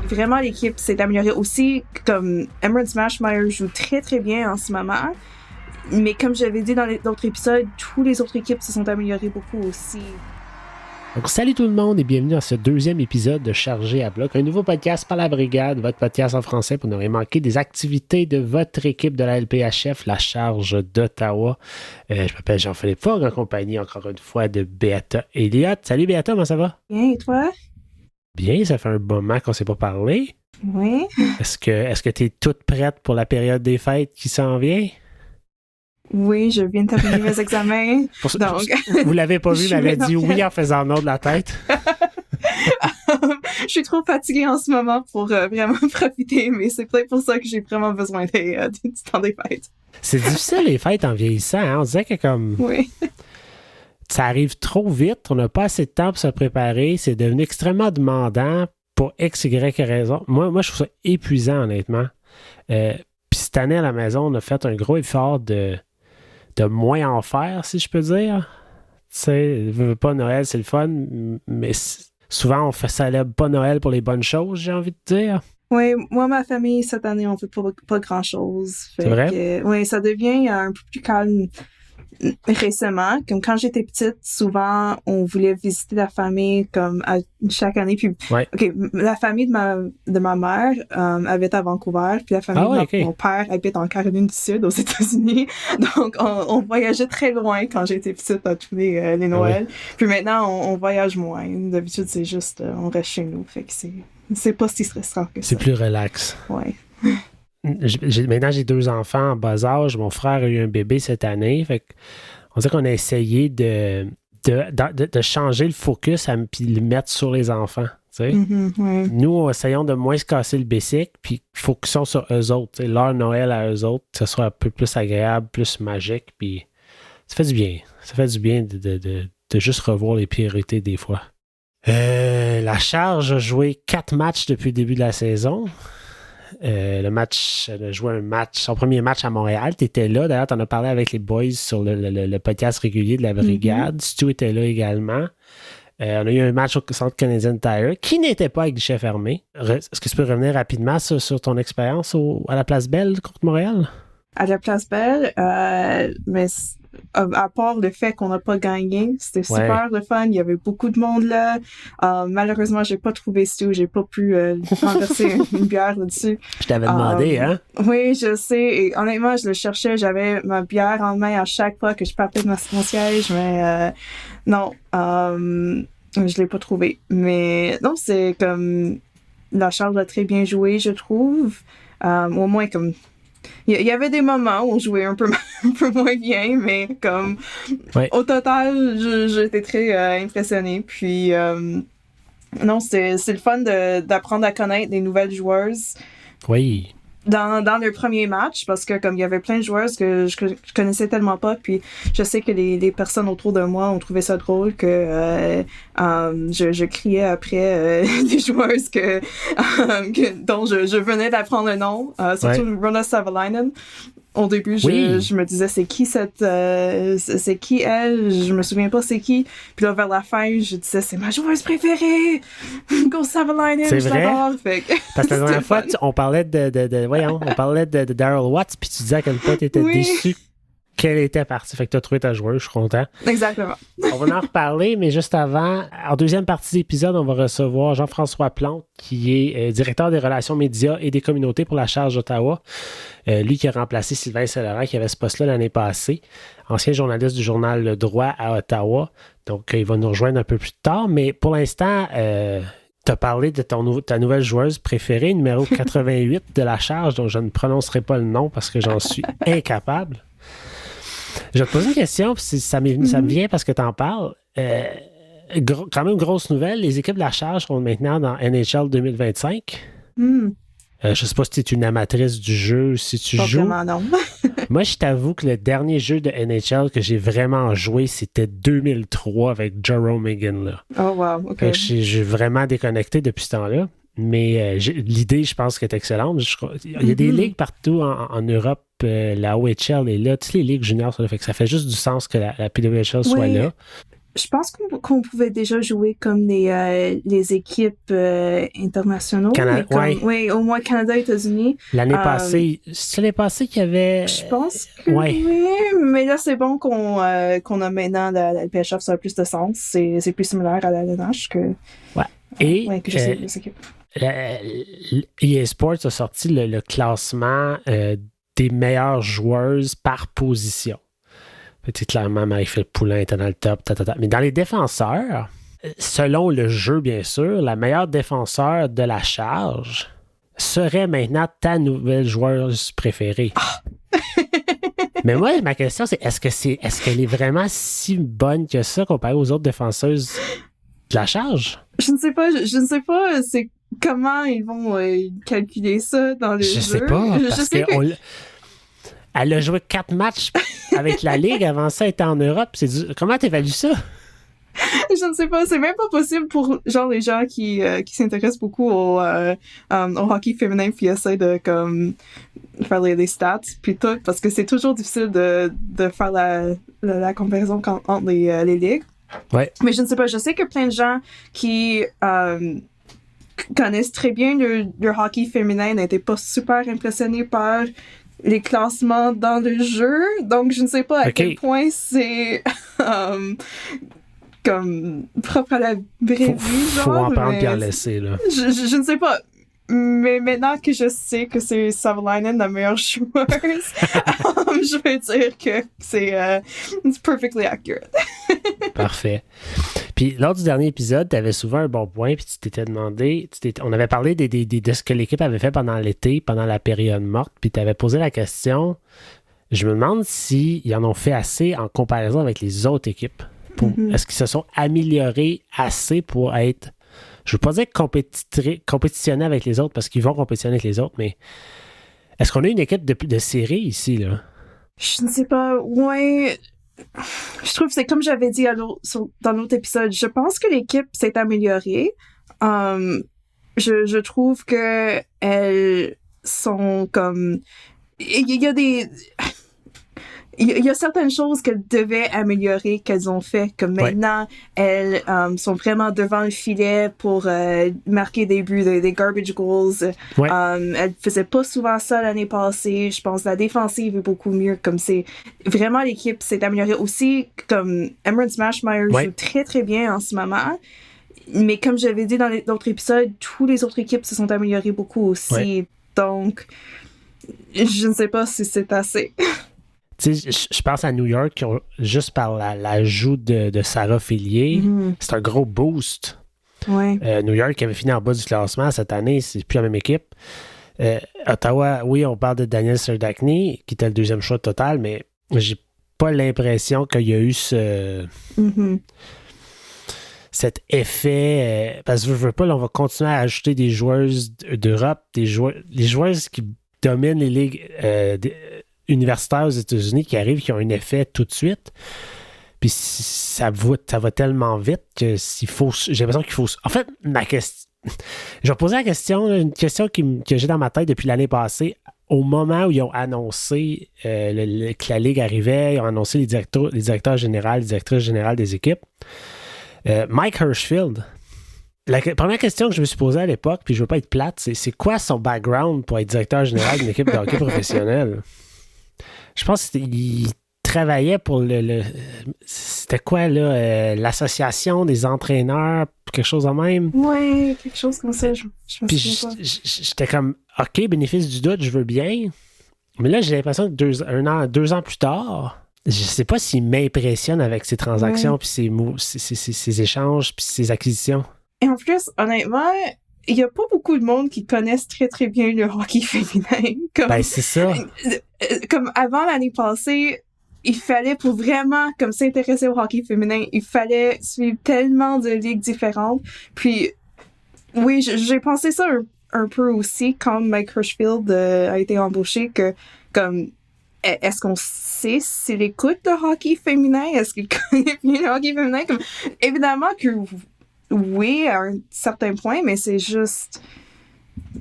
vraiment l'équipe s'est améliorée aussi. Comme Emerald Smashmire joue très très bien en ce moment. Mais comme j'avais dit dans les autres épisodes, tous les autres équipes se sont améliorées beaucoup aussi. Donc, salut tout le monde et bienvenue dans ce deuxième épisode de Chargé à bloc, un nouveau podcast par la Brigade, votre podcast en français pour ne rien manquer des activités de votre équipe de la LPHF, la Charge d'Ottawa. Je m'appelle Jean-Philippe Fogg, en compagnie encore une fois de Béata Elliott. Salut Béata, comment ça va? Bien, et toi? Bien, ça fait un bon moment qu'on ne s'est pas parlé. Oui. Est-ce que tu es toute prête pour la période des fêtes qui s'en vient? Oui, je viens de terminer mes examens. Donc, vous l'avez pas vu, mais elle a dit oui en faisant non de la tête. Je suis trop fatiguée en ce moment pour vraiment profiter, mais c'est peut-être pour ça que j'ai vraiment besoin du temps des fêtes. C'est difficile les fêtes en vieillissant, hein? On dirait que comme... Oui. Ça arrive trop vite, on n'a pas assez de temps pour se préparer, c'est devenu extrêmement demandant pour X, Y raison. Moi, je trouve ça épuisant, honnêtement. Puis cette année, à la maison, on a fait un gros effort de moins en faire, si je peux dire. Tu sais, pas Noël, c'est le fun, mais souvent, on célèbre pas Noël pour les bonnes choses, j'ai envie de dire. Oui, moi, ma famille, cette année, on fait pas grand-chose. C'est vrai? Oui, ça devient un peu plus calme récemment. Comme quand j'étais petite, souvent, on voulait visiter la famille comme chaque année. Puis, ouais. OK, la famille de ma mère habite à Vancouver, puis la famille de mon père habite en Caroline du Sud, aux États-Unis. Donc, on voyageait très loin quand j'étais petite à tous les Noëls. Oui. Puis maintenant, on voyage moins. D'habitude, c'est juste, on reste chez nous. Fait que c'est pas si stressant que ça. C'est plus relax. Ouais. Maintenant, j'ai 2 enfants en bas âge. Mon frère a eu un bébé cette année. Fait on dirait qu'on a essayé de changer le focus puis le mettre sur les enfants. Ouais. Nous, essayons de moins se casser le basic puis focusons sur eux autres. Leur Noël à eux autres, que ce soit un peu plus agréable, plus magique. Puis ça fait du bien. Ça fait du bien de juste revoir les priorités des fois. La Charge a joué 4 matchs depuis le début de la saison. Elle a joué son premier match à Montréal. Tu étais là. D'ailleurs, tu en as parlé avec les boys sur le podcast régulier de la Brigade. Mm-hmm. Stu était là également. On a eu un match au Centre Canadian Tire qui n'était pas avec guichet fermé. Est-ce que tu peux revenir rapidement sur ton expérience à la Place Belle contre Montréal? À la Place Belle, mais à part le fait qu'on n'a pas gagné, c'était super le fun. Il y avait beaucoup de monde là. Malheureusement, j'ai pas trouvé Stu. J'ai pas pu renverser une bière là-dessus. Je t'avais demandé, hein? Oui, je sais. Et honnêtement, je le cherchais. J'avais ma bière en main à chaque fois que je partais de mon siège, mais non, je l'ai pas trouvé. Mais non, c'est comme la Charge a très bien joué, je trouve. Au moins comme il y avait des moments où on jouait un peu moins bien, mais comme au total, j'étais très impressionnée. Puis non, c'est le fun d'apprendre à connaître des nouvelles joueuses. Oui. Dans le premier match, parce que comme il y avait plein de joueuses que je connaissais tellement pas, puis je sais que les personnes autour de moi ont trouvé ça drôle que je criais après des joueuses dont je venais d'apprendre le nom, surtout Rona Savalainen. Au début, je me disais, c'est qui c'est qui elle? Je me souviens pas c'est qui. Puis là, vers la fin, je disais, c'est ma joueuse préférée! Go Savalainen, je l'adore! Parce que la dernière fois, on parlait on parlait de Daryl Watts, puis tu disais à quel point tu étais déçu qu'elle était partie. Fait que tu as trouvé ta joueuse, je suis content. Exactement. On va en reparler, mais juste avant, en deuxième partie de l'épisode, on va recevoir Jean-François Plante, qui est directeur des relations médias et des communautés pour la Charge d'Ottawa. Lui qui a remplacé Sylvain Saint-Laurent, qui avait ce poste-là l'année passée, ancien journaliste du journal Le Droit à Ottawa. Donc, il va nous rejoindre un peu plus tard, mais pour l'instant, tu as parlé de ta nouvelle joueuse préférée, numéro 88 de la Charge, dont je ne prononcerai pas le nom parce que j'en suis incapable. Je vais te poser une question, puis ça me vient parce que tu en parles. Quand même, grosse nouvelle, les équipes de la Charge sont maintenant dans NHL 2025. Je ne sais pas si tu es une amatrice du jeu, si tu joues. Vraiment non. Moi, je t'avoue que le dernier jeu de NHL que j'ai vraiment joué, c'était 2003 avec Jarome Iginla. Là. Oh wow, OK. J'ai vraiment déconnecté depuis ce temps-là. Mais l'idée, je pense, qu'elle est excellente. Il y a des ligues partout en Europe. La OHL est là. Toutes les ligues juniors sont là. Fait que ça fait juste du sens que la PWHL soit là. Je pense qu'on pouvait déjà jouer comme les équipes internationaux. Oui, au moins Canada, États-Unis. L'année passée, c'est l'année passée qu'il y avait... Je pense que oui, mais là, c'est bon qu'on a maintenant la LPHF, ça a plus de sens. C'est plus similaire à la LNH que... Ouais. Et que je sais les équipes. EA Sports a sorti le classement des meilleures joueuses par position. Clairement, Marie-Philippe Poulin était dans le top. Mais dans les défenseurs, selon le jeu, bien sûr, la meilleure défenseur de la charge serait maintenant ta nouvelle joueuse préférée. Mais moi, ma question, c'est est-ce qu'elle est vraiment si bonne que ça comparée aux autres défenseuses de la charge? Je ne sais pas. Je ne sais pas c'est comment ils vont calculer ça dans le jeu. Je sais pas. Parce que elle a joué 4 matchs avec la Ligue. Avant ça, elle était en Europe. Comment t'évalues ça? Je ne sais pas. C'est même pas possible pour genre les gens qui s'intéressent beaucoup au hockey féminin puis essaient de comme faire les stats puis tout parce que c'est toujours difficile de faire la comparaison entre les ligues. Ouais. Mais je ne sais pas. Je sais que plein de gens qui connaissent très bien le hockey féminin n'étaient pas super impressionnés par les classements dans le jeu, donc je ne sais pas à quel point c'est comme propre à la vraie vie, genre. Faut en prendre et en laisser, là. Je ne sais pas. Mais maintenant que je sais que c'est Savalainen la meilleure joueuse, je vais dire que c'est perfectly accurate. Parfait. Puis lors du dernier épisode, tu avais souvent un bon point, puis tu t'étais demandé, on avait parlé de ce que l'équipe avait fait pendant l'été, pendant la période morte, puis tu avais posé la question, je me demande s'ils en ont fait assez en comparaison avec les autres équipes. Est-ce qu'ils se sont améliorés assez pour être, je veux pas dire compétitionner avec les autres, parce qu'ils vont compétitionner avec les autres, mais est-ce qu'on a une équipe de série ici, là? Je ne sais pas, ouais... Je trouve que c'est comme j'avais dit dans l'autre épisode, je pense que l'équipe s'est améliorée. Je trouve que elles sont comme... Il y a certaines choses qu'elles devaient améliorer, qu'elles ont fait, comme maintenant, elles sont vraiment devant le filet pour marquer des buts, des garbage goals. Elles faisaient pas souvent ça l'année passée. Je pense que la défensive est beaucoup mieux. Comme c'est vraiment l'équipe s'est améliorée aussi. Comme Emerald Smashmeyer joue très très bien en ce moment. Mais comme j'avais dit dans l'autre épisode, tous les autres équipes se sont améliorées beaucoup aussi. Donc, je ne sais pas si c'est assez. Tu sais, je pense à New York, juste par l'ajout de Sarah Fillier, c'est un gros boost. New York avait fini en bas du classement cette année, c'est plus la même équipe. Ottawa, oui, on parle de Daniel Serdachny, qui était le deuxième choix total, mais j'ai pas l'impression qu'il y a eu cet effet. Parce que je veux pas, là, on va continuer à ajouter des joueuses d'Europe, les joueuses qui dominent les ligues universitaires aux États-Unis qui arrivent, qui ont un effet tout de suite. Puis ça va tellement vite que j'ai l'impression qu'il faut... En fait, ma question... Je vais poser la question, une question que j'ai dans ma tête depuis l'année passée. Au moment où ils ont annoncé que la Ligue arrivait, ils ont annoncé les directeurs généraux, les directrices générales des équipes. Mike Hirschfield, la première question que je me suis posée à l'époque, puis je veux pas être plate, c'est quoi son background pour être directeur général d'une équipe de hockey professionnelle? Je pense qu'il travaillait pour c'était quoi, là? L'association des entraîneurs, quelque chose de même? Oui, quelque chose comme ça, je me souviens pas. J'étais comme, OK, bénéfice du doute, je veux bien. Mais là, j'ai l'impression que 2 ans plus tard, je sais pas s'il m'impressionne avec ses transactions, puis ses échanges, puis ses acquisitions. Et en plus, honnêtement, il y a pas beaucoup de monde qui connaissent très très bien le hockey féminin. Ben, c'est ça. Comme avant l'année passée, il fallait pour vraiment comme s'intéresser au hockey féminin, il fallait suivre tellement de ligues différentes. Puis, oui, j'ai pensé ça un peu aussi quand Mike Hirschfield a été embauché, que comme est-ce qu'on sait s'il écoute le hockey féminin? Est-ce qu'il connaît bien le hockey féminin? Comme, évidemment que oui, à un certain point, mais c'est juste...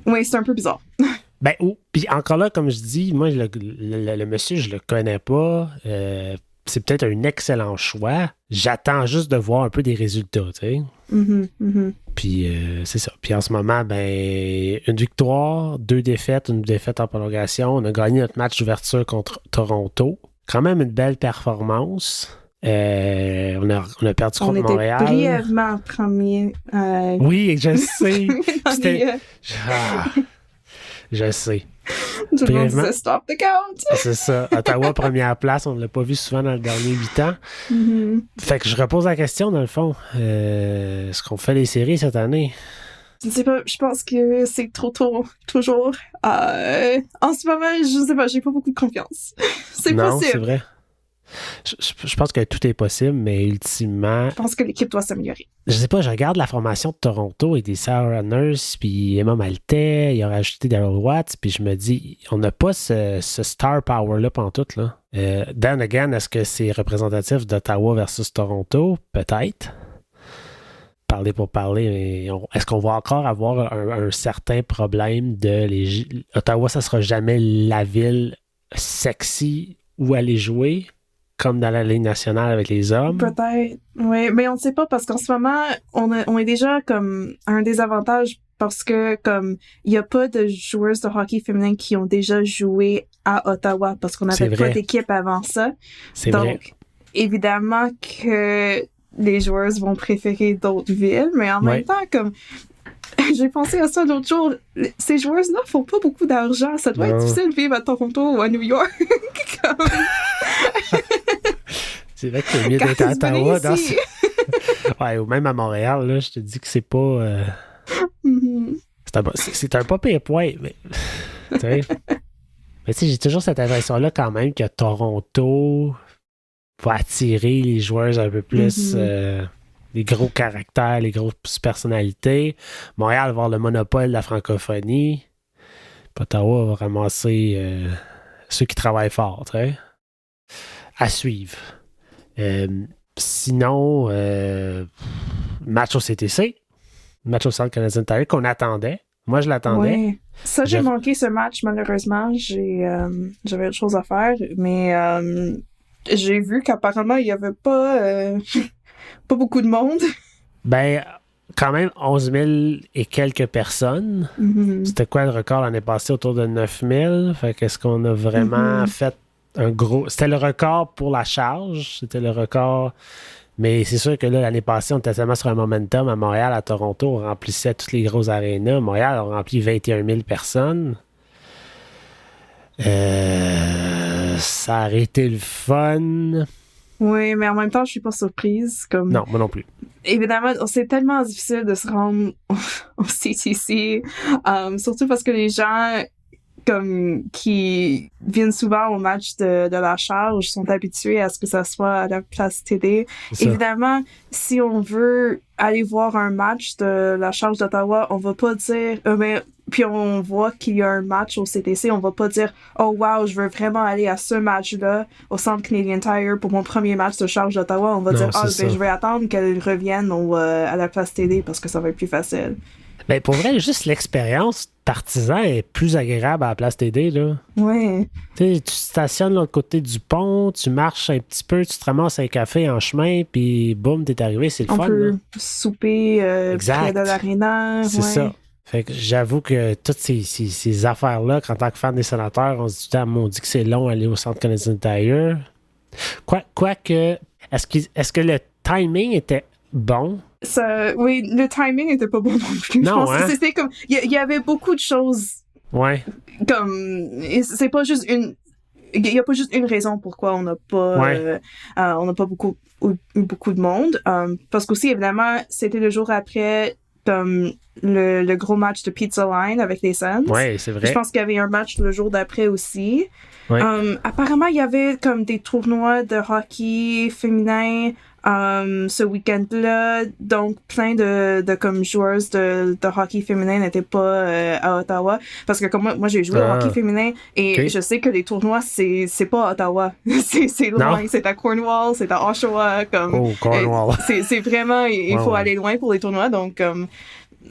Oui, c'est un peu bizarre. Ben, puis encore là, comme je dis, moi, le monsieur, je le connais pas. c'est peut-être un excellent choix. J'attends juste de voir un peu des résultats, tu sais. Puis c'est ça. Puis en ce moment, ben, une victoire, 2 défaites, une défaite en prolongation. On a gagné notre match d'ouverture contre Toronto. Quand même une belle performance. On a perdu contre Montréal. On était brièvement premier. Oui, je sais. Je sais. Tout le monde disait stop the count. C'est ça. Ottawa, première place. On ne l'a pas vu souvent dans le dernier 8 ans. Fait que je repose la question, dans le fond. Est-ce qu'on fait les séries cette année? Je ne sais pas. Je pense que c'est trop tôt, toujours. En ce moment, je ne sais pas. J'ai pas beaucoup de confiance. C'est non, possible. C'est vrai. Je pense que tout est possible, mais ultimement... Je pense que l'équipe doit s'améliorer. Je sais pas, je regarde la formation de Toronto et des Sarah Nurse, puis Emma Maltais, il a rajouté Daryl Watts, puis je me dis, on n'a pas ce star power-là pantoute, là. Dan again, est-ce que c'est représentatif d'Ottawa versus Toronto? Peut-être. Parler pour parler, mais est-ce qu'on va encore avoir un certain problème de... Ottawa, ça sera jamais la ville sexy où aller jouer, comme dans la Ligue nationale avec les hommes. Peut-être, oui. Mais on ne sait pas parce qu'en ce moment, on est déjà comme à un désavantage parce que comme il n'y a pas de joueuses de hockey féminin qui ont déjà joué à Ottawa parce qu'on n'avait pas d'équipe avant ça. C'est Donc, vrai. Évidemment que les joueuses vont préférer d'autres villes, mais en même temps, comme j'ai pensé à ça l'autre jour, ces joueuses-là font pas beaucoup d'argent. Ça doit être difficile de vivre à Toronto ou à New York. Comme... C'est vrai que c'est mieux d'être à Ottawa. Ouais, ou même à Montréal, là, je te dis que c'est pas... C'est un pas pire point, mais... tu sais, j'ai toujours cette impression-là quand même que Toronto va attirer les joueurs un peu plus... les gros caractères, les grosses personnalités. Montréal va avoir le monopole de la francophonie. Puis Ottawa va ramasser ceux qui travaillent fort, tu sais. À suivre. Sinon, match au CTC, match au Centre Canadien Tire qu'on attendait. Moi, je l'attendais. Ouais. Ça, j'ai manqué ce match, malheureusement. J'avais autre chose à faire, mais j'ai vu qu'apparemment, il n'y avait pas beaucoup de monde. Ben, quand même 11 000 et quelques personnes. C'était quoi le record l'année passée? Autour de 9 000. Fait qu'est-ce qu'on a vraiment fait un gros... C'était le record pour la charge. C'était le record... Mais c'est sûr que là, l'année passée, on était tellement sur un momentum. À Montréal, à Toronto, on remplissait toutes les grosses arénas. Montréal, on remplit 21 000 personnes. Ça a été le fun. Oui, mais en même temps, je suis pas surprise. Comme... Non, moi non plus. Évidemment, c'est tellement difficile de se rendre au CTC, surtout parce que les gens comme qui viennent souvent au match de la charge sont habitués à ce que ça soit à la place TD. Évidemment, si on veut aller voir un match de la charge d'Ottawa, on va pas dire puis on voit qu'il y a un match au CTC, on va pas dire « Oh wow, je veux vraiment aller à ce match-là au Centre Canadian Tire pour mon premier match de charge d'Ottawa. » On va dire « Ah, je vais attendre qu'elle revienne à la place TD parce que ça va être plus facile. » Ben pour vrai, juste l'expérience partisan est plus agréable à la place TD, là. Oui. Tu sais, tu stationnes de l'autre côté du pont, tu marches un petit peu, tu te ramasses un café en chemin, puis boum, t'es arrivé, c'est le fun. On peut souper près de l'aréna. C'est ça. Fait que j'avoue que toutes ces affaires-là, en tant que fan des Sénateurs, on se dit, on dit que c'est long aller au Centre Canadian Tire. Quoique, est-ce que le timing était bon? Oui, le timing était pas bon non plus. Non, je pense que c'était comme... Il y avait beaucoup de choses... Ouais. Comme... C'est pas juste une... Il y a pas juste une raison pourquoi on n'a pas... on n'a pas eu beaucoup de monde. Parce qu'aussi, évidemment, c'était le jour après... comme le gros match de Pizza Line avec les Sens. Oui, c'est vrai. Je pense qu'il y avait un match le jour d'après aussi. Ouais. Apparemment, il y avait comme des tournois de hockey féminin ce week-end-là. Donc, plein de comme joueuses de hockey féminin n'étaient pas à Ottawa. Parce que comme moi j'ai joué au hockey féminin et je sais que les tournois, c'est pas à Ottawa. c'est loin. Non? C'est à Cornwall, c'est à Oshawa. Comme, Cornwall. C'est vraiment... Il faut aller loin pour les tournois. Donc,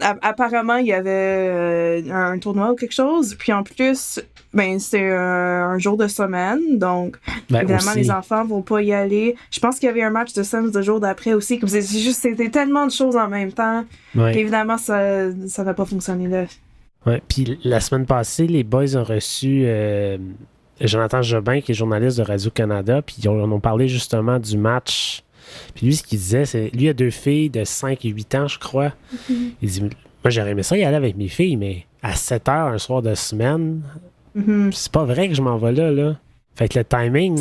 apparemment, il y avait un tournoi ou quelque chose. Puis en plus, ben c'est un jour de semaine. Donc, évidemment, aussi. les enfants vont pas y aller. Je pense qu'il y avait un match de Suns le jour d'après aussi. Comme c'était tellement de choses en même temps. Ouais. Qu'évidemment, ça n'a pas fonctionné là. Ouais. Puis la semaine passée, les boys ont reçu Jonathan Jobin, qui est journaliste de Radio-Canada. Puis ils ont parlé justement du match. Puis lui, ce qu'il disait, c'est... Lui, il a 2 filles de 5 et 8 ans, je crois. Mm-hmm. Il dit, moi, j'aurais aimé ça y aller avec mes filles, mais à 7 heures, un soir de semaine, c'est pas vrai que je m'en vais là. Fait que le timing...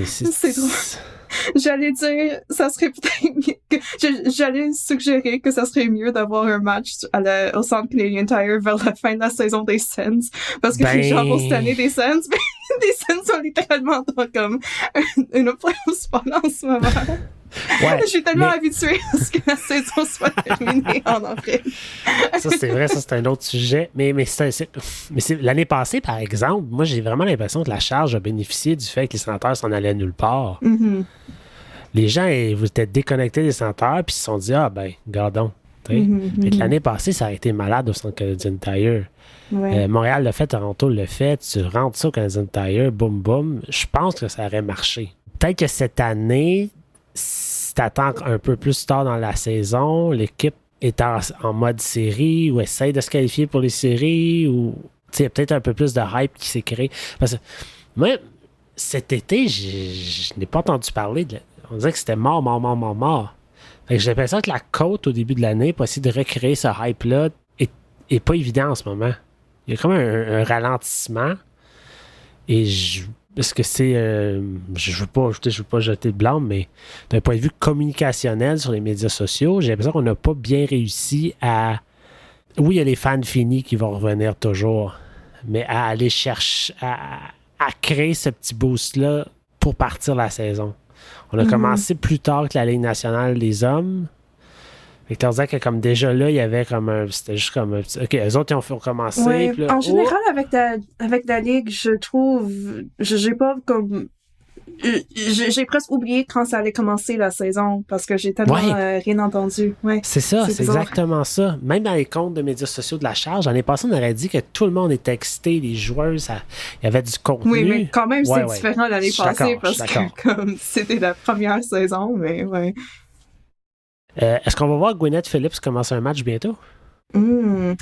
C'est drôle. J'allais dire, ça serait peut-être mieux j'allais suggérer que ça serait mieux d'avoir un match au Centre Canadian Tire vers la fin de la saison des Sens. Parce que les gens vont se tanner des Sens. Mais les Sens sont littéralement dans comme une playoff spot en ce moment. Ouais, je suis tellement habituée à ce que la saison soit terminée en avril. Ça, c'est vrai, ça, c'est un autre sujet. Mais l'année passée, par exemple, moi, j'ai vraiment l'impression que la charge a bénéficié du fait que les Sénateurs s'en allaient nulle part. Mm-hmm. Les gens étaient déconnectés des Sénateurs, puis ils se sont dit, gardons. Fait que l'année passée, ça a été malade au Centre Canadian Tire. Ouais. Montréal le fait, Toronto le fait, tu rentres ça au Canadian Tire, boum, boum. Je pense que ça aurait marché. Peut-être que cette année, si t'attends un peu plus tard dans la saison, l'équipe est en mode série ou essaye de se qualifier pour les séries ou il y a peut-être un peu plus de hype qui s'est créé. Parce que moi, cet été, je n'ai pas entendu parler. On disait que c'était mort. Fait que j'ai l'impression que la côte au début de l'année pour essayer de recréer ce hype-là est pas évident en ce moment. Il y a comme un ralentissement. Et est-ce que c'est... je veux pas jeter le blâme, mais d'un point de vue communicationnel sur les médias sociaux, j'ai l'impression qu'on n'a pas bien réussi à... Oui, il y a les fans finis qui vont revenir toujours, mais à aller chercher... à créer ce petit boost-là pour partir la saison. On a commencé plus tard que la Ligue nationale des hommes. Fait que t'as dit que comme déjà là, il y avait comme un... C'était juste comme un petit... OK, eux autres, ils ont fait commencer. Ouais. Là, en général, avec la Ligue, je trouve... J'ai pas comme... J'ai presque oublié quand ça allait commencer la saison parce que j'ai tellement rien entendu. Ouais. C'est ça, c'est exactement ça. Même dans les comptes de médias sociaux de la charge, l'année passée, on aurait dit que tout le monde était excité, les joueurs, il y avait du contenu. Oui, mais quand même, c'est différent l'année passée parce que comme c'était la première saison, mais ouais. Est-ce qu'on va voir Gwyneth Phillips commencer un match bientôt? Mais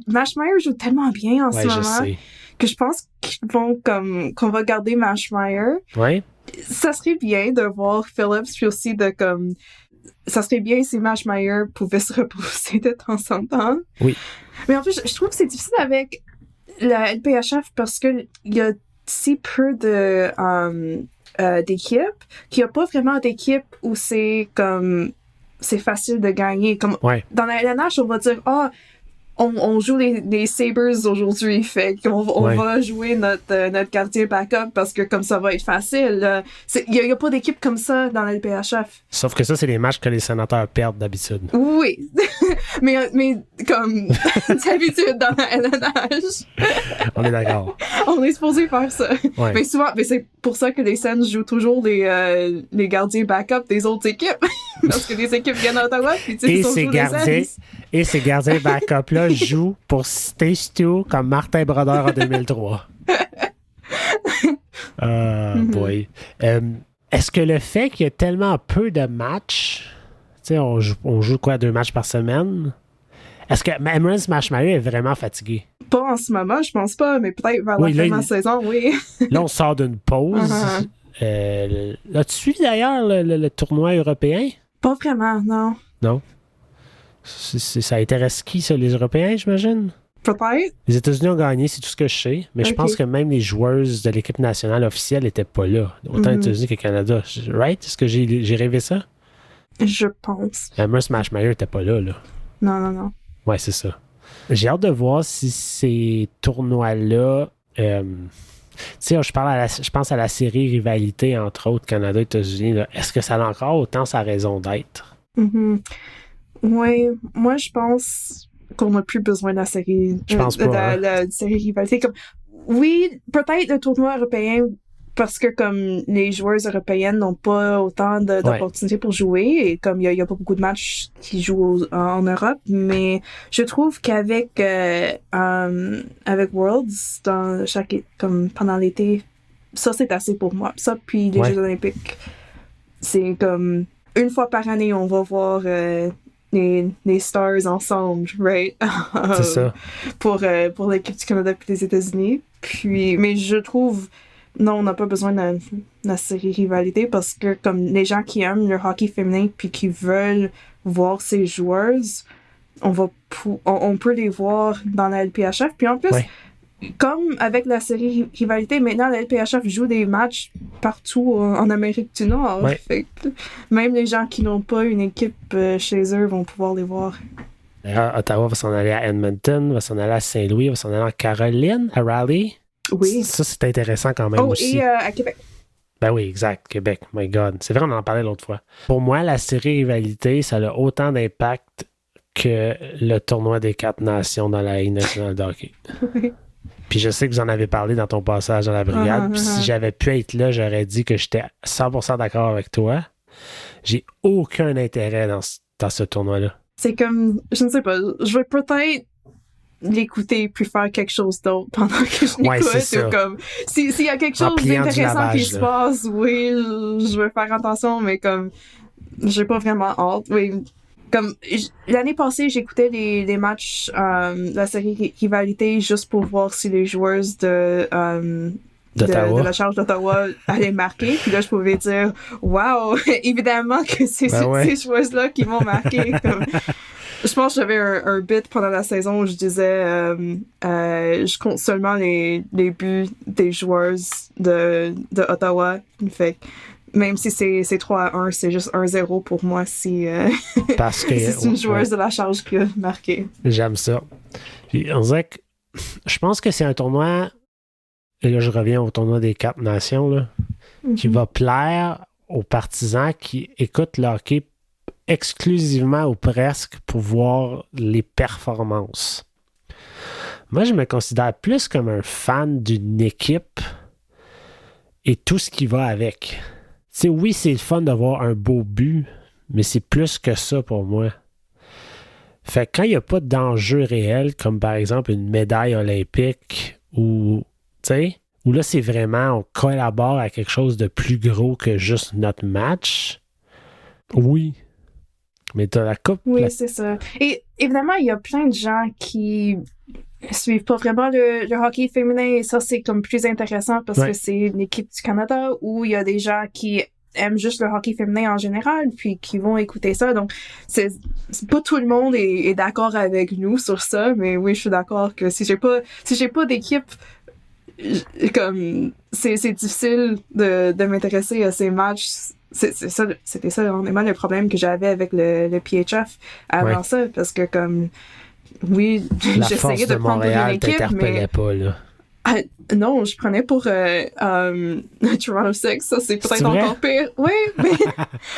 Mashmeyer joue tellement bien en ce moment. Je sais. Que je pense qu'on va garder Mashmeyer. Ouais. Ça serait bien de voir Phillips, puis aussi ça serait bien si Mashmeyer pouvait se reposer de temps en temps. Oui. Mais en plus, je trouve que c'est difficile avec la LPHF parce que il y a si peu d'équipes qu'il n'y a pas vraiment d'équipe où c'est facile de gagner. Comme dans la LNH, on va dire on joue les Sabres aujourd'hui, fait qu'on va jouer notre gardien backup parce que comme ça va être facile. Il y a pas d'équipe comme ça dans la LPHF. Sauf que ça, c'est les matchs que les Sénateurs perdent d'habitude. Oui, mais comme d'habitude dans la LNH. On est d'accord. On est supposé faire ça. Ouais. Mais souvent, c'est pour ça que les Sens jouent toujours les gardiens backup des autres équipes. Parce que les équipes viennent à Ottawa, puis ils sont et ces gardiens backup-là jouent pour Stay Stu comme Martin Brodeur en 2003. Boy. Est-ce que le fait qu'il y a tellement peu de matchs, tu sais, on joue quoi, 2 matchs par semaine? Est-ce que Emerald Mashmeyer est vraiment fatigué? Pas en ce moment, je pense pas, mais peut-être vers la fin de la saison, oui. Là, on sort d'une pause. As-tu suivi d'ailleurs le tournoi européen? Pas vraiment, non. Non? Ça intéresse qui, ça, les Européens, j'imagine? Peut-être. Les États-Unis ont gagné, c'est tout ce que je sais, mais je pense que même les joueuses de l'équipe nationale officielle n'étaient pas là. Autant les États-Unis que le Canada. Right? Est-ce que j'ai rêvé ça? Je pense. Emerald Mashmeyer n'était pas là. Non. Ouais, c'est ça. J'ai hâte de voir si ces tournois-là... tu sais, je pense à la série Rivalité, entre autres, Canada-États-Unis. Est-ce que ça a encore autant sa raison d'être? Oui, moi, je pense qu'on n'a plus besoin de la série... Je pense pas. La série Rivalité. Oui, peut-être le tournoi européen parce que comme les joueuses européennes n'ont pas autant d'opportunités pour jouer et comme il y a pas beaucoup de matchs qui jouent en Europe, mais je trouve qu'avec avec Worlds comme pendant l'été, ça c'est assez pour moi. Ça puis les Jeux olympiques, c'est comme une fois par année on va voir les stars ensemble, right? C'est ça. Pour l'équipe du Canada et des États-Unis. Puis, mais je trouve, non, on n'a pas besoin de la série rivalité parce que comme les gens qui aiment le hockey féminin puis qui veulent voir ces joueuses, on peut les voir dans la LPHF. Puis en plus, comme avec la série rivalité, maintenant la LPHF joue des matchs partout en Amérique du Nord. Fait que même les gens qui n'ont pas une équipe chez eux vont pouvoir les voir. D'ailleurs, Ottawa va s'en aller à Edmonton, va s'en aller à Saint-Louis, va s'en aller en Caroline, à Raleigh. Oui. Ça, c'est intéressant quand même aussi. Et à Québec. Ben oui, exact, Québec. My God. C'est vrai, on en parlait l'autre fois. Pour moi, la série rivalité, ça a autant d'impact que le tournoi des 4 nations dans la Ligue nationale de hockey. Oui. Puis je sais que vous en avez parlé dans ton passage à la brigade. Puis si j'avais pu être là, j'aurais dit que j'étais 100% d'accord avec toi. J'ai aucun intérêt dans ce tournoi-là. C'est comme, je ne sais pas, je vais peut-être l'écouter puis faire quelque chose d'autre pendant que je l'écoute. Ou comme, s'il y a quelque chose d'intéressant qui se passe, oui, je vais faire attention, mais comme, j'ai pas vraiment hâte. Oui. Comme l'année passée, j'écoutais les matchs de la série rivalité juste pour voir si les joueuses de la Charge d'Ottawa allaient marquer. Puis là, je pouvais dire wow, évidemment que c'est ces joueuses-là qui m'ont marqué. Comme, je pense que j'avais un bit pendant la saison où je disais je compte seulement les buts des joueuses de Ottawa. Fait même si c'est 3-1, c'est juste 1-0 pour moi si parce que c'est une joueuse de la Charge qui a marqué. J'aime ça. Puis on dirait que je pense que c'est un tournoi, et là je reviens au tournoi des 4 nations, là, qui va plaire aux partisans qui écoutent le hockey exclusivement ou presque pour voir les performances. Moi, je me considère plus comme un fan d'une équipe et tout ce qui va avec. Tu sais, oui, c'est le fun d'avoir un beau but, mais c'est plus que ça pour moi. Fait que quand il n'y a pas d'enjeu réel, comme par exemple une médaille olympique, ou, tu sais, où là, c'est vraiment, on collabore à quelque chose de plus gros que juste notre match, oui. Mais t'as la coupe. Oui, c'est ça. Et évidemment, il y a plein de gens qui suivent pas vraiment le hockey féminin et ça, c'est comme plus intéressant parce que c'est une équipe du Canada où il y a des gens qui aiment juste le hockey féminin en général puis qui vont écouter ça. Donc, c'est pas tout le monde est d'accord avec nous sur ça, mais oui, je suis d'accord que si j'ai pas d'équipe, comme c'est difficile de m'intéresser à ces matchs. C'était ça vraiment le problème que j'avais avec le PHF avant ça, parce que comme oui, j'essayais de prendre pour une équipe, mais pas, là. Non, je prenais pour Toronto Six, ça c'est peut-être encore pire. Oui,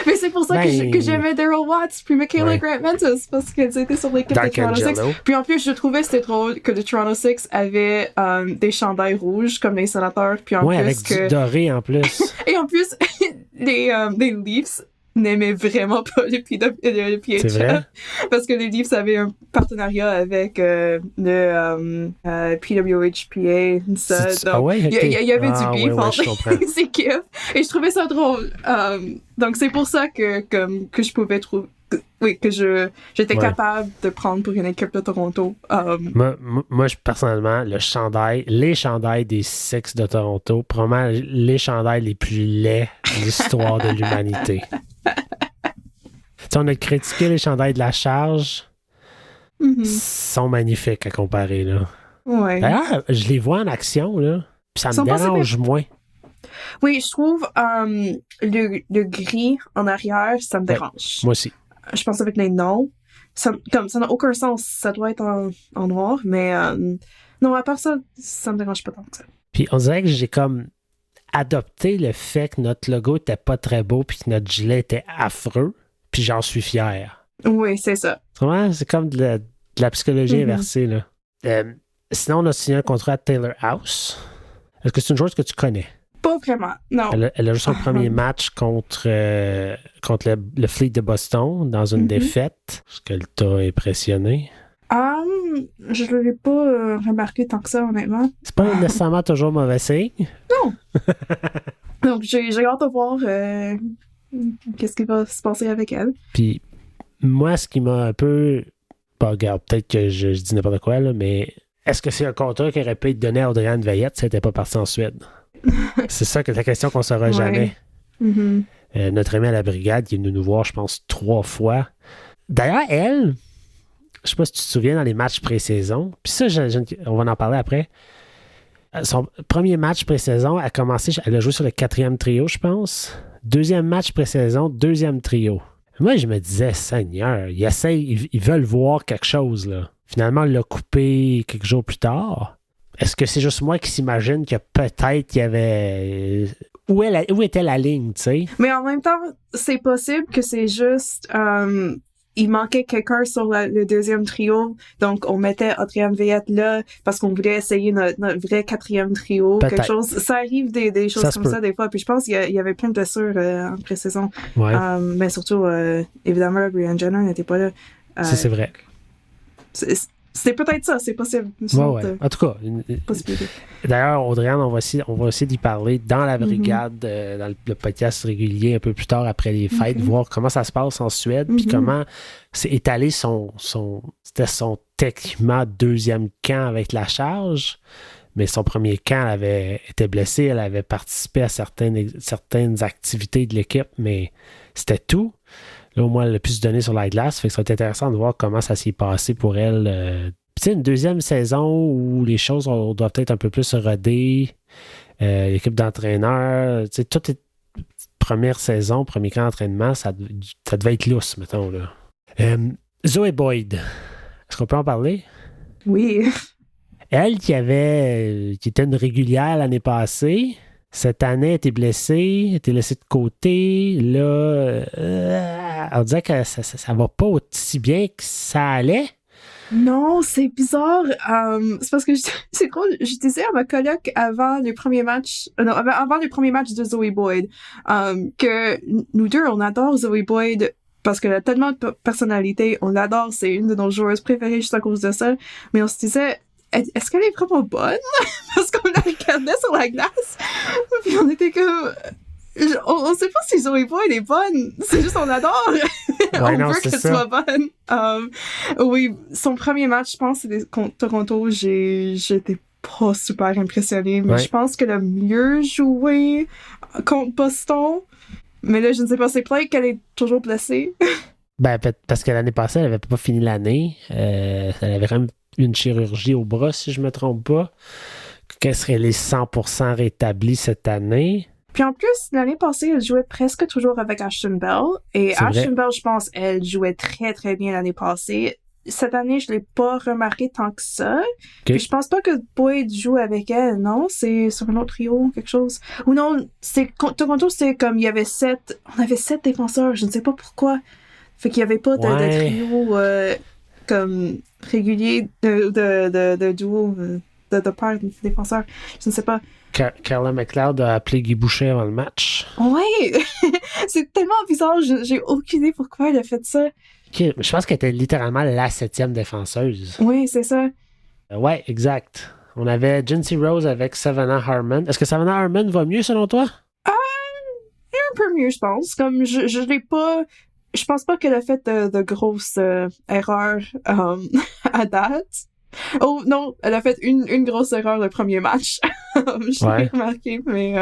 mais c'est pour ça que j'aimais Daryl Watts puis Michaela Grant-Mentis parce qu'elles étaient sur l'équipe de Toronto Six. Puis en plus, je trouvais que c'était drôle que le Toronto Six avait des chandails rouges comme les Sénateurs. Puis en plus avec du doré en plus. Et en plus, les Leafs n'aimaient vraiment pas le PHF. C'est vrai? Parce que les Leafs avaient un partenariat avec le PWHPA. Ça, donc, il y avait du beef entre les équipes. Et je trouvais ça drôle. Donc, c'est pour ça que je pouvais trouver... Oui, que j'étais capable de prendre pour une équipe de Toronto. Moi, personnellement, les chandails des Six de Toronto, probablement les chandails les plus laids de l'histoire de l'humanité. T'sais, on a critiqué les chandails de la Charge. Sont magnifiques à comparer, là. Ouais. D'ailleurs, je les vois en action, là. Puis ça me dérange moins. Oui, je trouve le gris en arrière, ça me dérange. Moi aussi. Je pense avec les noms, ça n'a aucun sens. Ça doit être en noir, mais non, à part ça, ça me dérange pas tant que ça. Puis on dirait que j'ai comme adopté le fait que notre logo était pas très beau puis que notre gilet était affreux, puis j'en suis fier. Oui, c'est ça. C'est comme de la psychologie inversée, là. Sinon, on a signé un contrat à Taylor House. Est-ce que c'est une chose que tu connais? Pas vraiment, non. Elle a joué son premier match contre le Fleet de Boston dans une défaite. Est-ce qu'elle t'a impressionné? Je ne l'ai pas remarqué tant que ça, honnêtement. C'est pas nécessairement toujours mauvais signe. Non! Donc, j'ai hâte de voir qu'est-ce qui va se passer avec elle. Puis, moi, ce qui m'a un peu... Bah, regarde, peut-être que je dis n'importe quoi, là, mais est-ce que c'est un contrat qui aurait pu être donné à Audrey-Anne Veillette si elle n'était pas partie en Suède? C'est ça que la question qu'on ne saura jamais. Notre ami à la brigade, qui est venu nous voir, je pense, 3 fois. D'ailleurs, elle... Je sais pas si tu te souviens dans les matchs pré-saison. Puis ça, on va en parler après. Son premier match pré-saison a commencé, elle a joué sur le 4e trio, je pense. 2e match pré-saison, 2e trio. Moi, je me disais, Seigneur, ils veulent voir quelque chose, là. Finalement, elle l'a coupé quelques jours plus tard. Est-ce que c'est juste moi qui s'imagine que peut-être qu'il y avait... Où était la ligne, tu sais? Mais en même temps, c'est possible que c'est juste... il manquait quelqu'un sur le 2e trio, donc on mettait Audrey-Anne Veillette là parce qu'on voulait essayer notre vrai 4e trio, peut-être. quelque chose. Ça arrive des choses comme ça des fois, puis je pense qu'il y avait plein de blessures en pré-saison. Ouais. Mais surtout, évidemment, Brianne Jenner n'était pas là. Ça, c'est vrai. C'est peut-être ça, c'est possible. Ouais. En tout cas, possibilité. D'ailleurs, Audrey-Anne, on va essayer d'y parler dans la brigade, dans le podcast régulier un peu plus tard après les fêtes, voir comment ça se passe en Suède, puis comment c'est étalé c'était son techniquement 2e camp avec la charge, mais son premier camp, elle avait été blessée, elle avait participé à certaines activités de l'équipe, mais c'était tout. Là, au moins, elle a pu se donner sur la glace. Fait que ça va être intéressant de voir comment ça s'est passé pour elle. Tu sais, une 2e saison où les choses doivent être un peu plus se roder. L'équipe d'entraîneurs, tu sais, toute première saison, premier camp d'entraînement, ça devait être lousse, mettons, là. Zoe Boyd, est-ce qu'on peut en parler? Oui. Elle qui était une régulière l'année passée, cette année, elle était blessée, elle était laissée de côté. Là, on dirait que ça va pas aussi bien que ça allait. Non, c'est bizarre. C'est parce que c'est drôle. Je disais à ma coloc avant le premier match de Zoe Boyd, que nous deux, on adore Zoe Boyd parce qu'elle a tellement de personnalité. On l'adore. C'est une de nos joueuses préférées juste à cause de ça. Mais on se disait, est-ce qu'elle est vraiment bonne? Parce qu'on la regardait sur la glace. Puis on était comme... On sait pas si Zoe Boyd est bonne. C'est juste on adore. On veut qu'elle soit bonne. Oui, son premier match, je pense, c'était contre Toronto. J'étais pas super impressionnée. Mais je pense qu'elle a mieux joué contre Boston. Mais là, je ne sais pas. C'est peut-être qu'elle est toujours blessée. Ben, parce que l'année passée, elle avait pas fini l'année. Elle avait quand même une chirurgie au bras, si je me trompe pas. Qu'elle serait les 100% rétablie cette année. Puis en plus, l'année passée, elle jouait presque toujours avec Ashton Bell. Et Ashton Bell, je pense, elle jouait très, très bien l'année passée. Cette année, je l'ai pas remarqué tant que ça. Puis je pense pas que Boyd joue avec elle, non? C'est sur un autre trio, quelque chose. Ou non, Toronto, c'est comme il y avait on avait 7 défenseurs, je ne sais pas pourquoi. Fait qu'il y avait pas de trio comme régulier de duo de paire de défenseurs. Je ne sais pas. Carla McLeod a appelé Guy Boucher avant le match. Ouais! C'est tellement bizarre. J'ai aucune idée pourquoi elle a fait ça. Okay. Je pense qu'elle était littéralement la 7e défenseuse. Oui, c'est ça. Ouais, exact. On avait Jinsey Rose avec Savannah Harmon. Est-ce que Savannah Harmon va mieux selon toi? Un peu mieux, je pense. Comme je l'ai pas... Je pense pas qu'elle a fait de grosses erreurs à date. Oh non, elle a fait une grosse erreur le premier match. Je l'ai remarqué, mais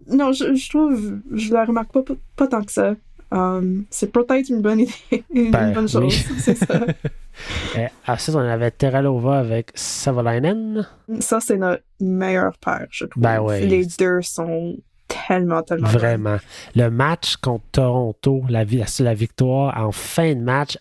non, je trouve, je la remarque pas tant que ça. C'est peut-être une bonne idée, une bonne chose, oui. C'est ça. Ensuite, on avait Terralova avec Savolainen. Ça, c'est notre meilleure paire, je trouve. Les deux sont tellement vraiment. Bonnes. Le match contre Toronto, la victoire en fin de match,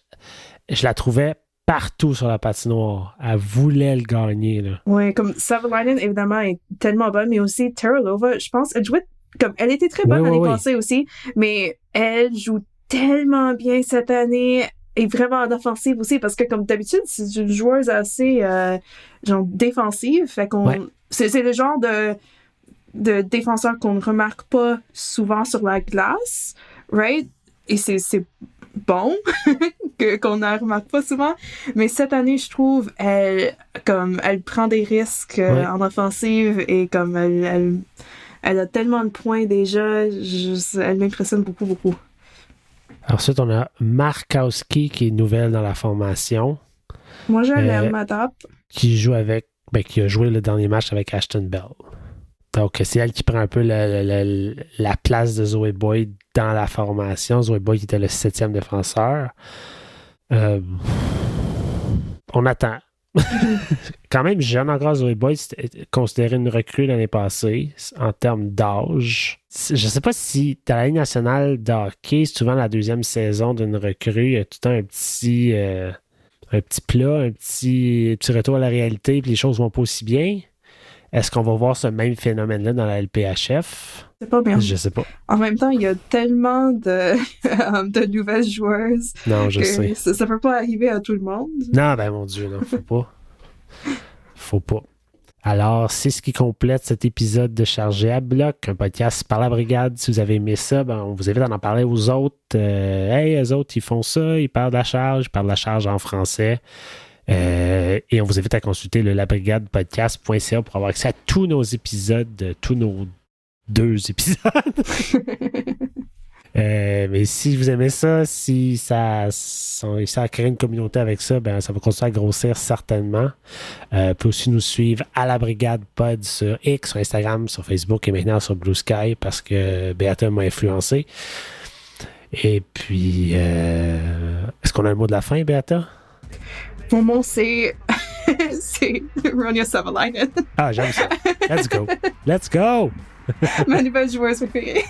je la trouvais partout sur la patinoire. Elle voulait le gagner, là. Oui, comme Savolainen, évidemment, est tellement bonne, mais aussi Terralova, je pense, elle jouait comme... Elle était très bonne l'année passée aussi, mais elle joue tellement bien cette année et vraiment en offensive aussi, parce que comme d'habitude, c'est une joueuse assez genre défensive, fait qu'on... C'est le genre de défenseurs qu'on ne remarque pas souvent sur la glace, right? Et c'est bon qu'on ne remarque pas souvent. Mais cette année, je trouve, elle prend des risques en offensive et comme elle a tellement de points déjà, elle m'impressionne beaucoup, beaucoup. Ensuite, on a Markowski qui est nouvelle dans la formation. Moi, je l'aime, m'adapte. Qui a joué le dernier match avec Ashton Bell. Donc, c'est elle qui prend un peu la place de Zoe Boyd dans la formation. Zoe Boyd qui était le 7e défenseur. On attend. Quand même jeune encore, Zoe Boyd, c'était considérée une recrue l'année passée en termes d'âge. Je ne sais pas si dans la Ligue nationale de hockey, c'est souvent la 2e saison d'une recrue, il y a tout le temps un petit plat, un petit retour à la réalité, puis les choses vont pas aussi bien. Est-ce qu'on va voir ce même phénomène-là dans la LPHF? C'est pas bien. Je sais pas. En même temps, il y a tellement de nouvelles joueuses. Non, je sais. Ça peut pas arriver à tout le monde. Non, ben mon Dieu, non, faut pas. Faut pas. Alors, c'est ce qui complète cet épisode de Chargé à bloc, un podcast par la brigade. Si vous avez aimé ça, ben, on vous invite à en parler aux autres. Hey, eux autres, ils font ça, ils parlent de la charge en français. Et on vous invite à consulter le labrigadepodcast.ca pour avoir accès à tous nos épisodes, tous nos 2 épisodes. Mais si vous aimez ça, si ça a créé une communauté avec ça, ben ça va continuer à grossir certainement. Vous pouvez aussi nous suivre à la Brigade Pod sur X, sur Instagram, sur Facebook et maintenant sur Blue Sky parce que Béata m'a influencé. Et puis, est-ce qu'on a un mot de la fin, Béata? Mon mot, c'est Ronia Savalainen. Ah, j'aime ça. Let's go. Let's go! Ma nouvelle joueuse préférée.